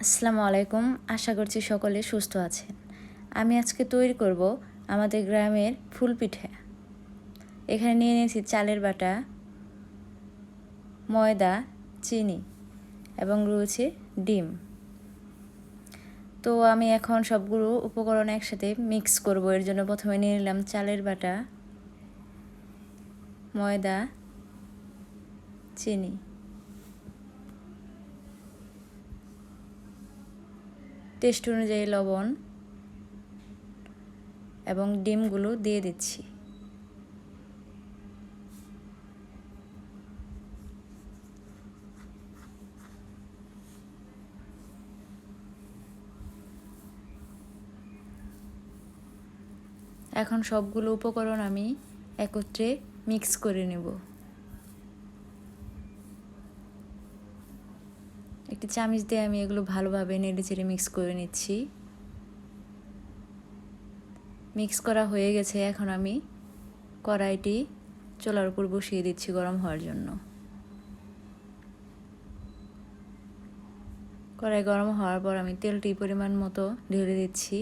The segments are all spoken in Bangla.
আসসালামু আলাইকুম। আশা করছি সকলে সুস্থ আছেন। আমি আজকে তৈরি করব আমাদের গ্রামের ফুল পিঠা। এখানে নিয়ে নিয়েছি চালের বাটা, ময়দা, চিনি এবং রয়েছে ডিম। তো আমি এখন সবগুলো উপকরণ একসাথে মিক্স করব। এর জন্য প্রথমে নিয়ে নিলাম চালের বাটা, ময়দা, চিনি, টেস্ট অনুযায়ী লবণ এবং ডিমগুলো দিয়ে দিচ্ছি। এখন সবগুলো উপকরণ আমি একত্রে মিক্স করে নেব। একটি চামচ দিয়ে আমি এগুলো ভালোভাবে নেড়েচেড়ে মিক্স করে নিচ্ছি। মিক্স করা হয়ে গেছে। এখন আমি কড়াইটি চুলার উপর বসিয়ে দিচ্ছি গরম হওয়ার জন্য। কড়াই গরম হওয়ার পর আমি তেলটি পরিমাণ মতো ঢেলে দিচ্ছি।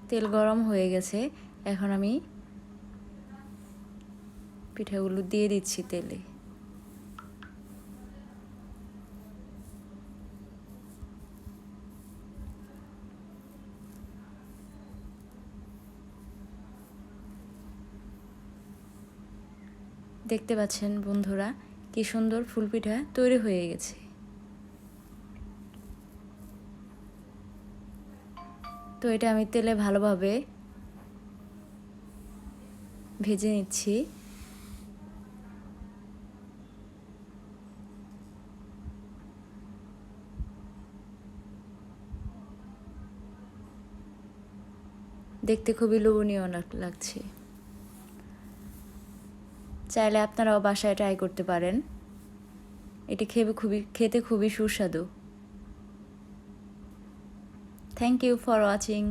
তেল গরম হয়ে গেছে। এখন আমি পিঠাগুলো দিয়ে দিচ্ছি তেলে। দেখতে পাচ্ছেন বন্ধুরা, কি সুন্দর ফুল পিঠা তৈরি হয়ে গেছে। তো এটা আমি তেলে ভালোভাবে ভেজে নিচ্ছি। দেখতে খুবই লোভনীয় লাগছে। চাইলে আপনারাও বাসায় ট্রাই করতে পারেন। এটি খেতে খুবই সুস্বাদু। Thank you for watching.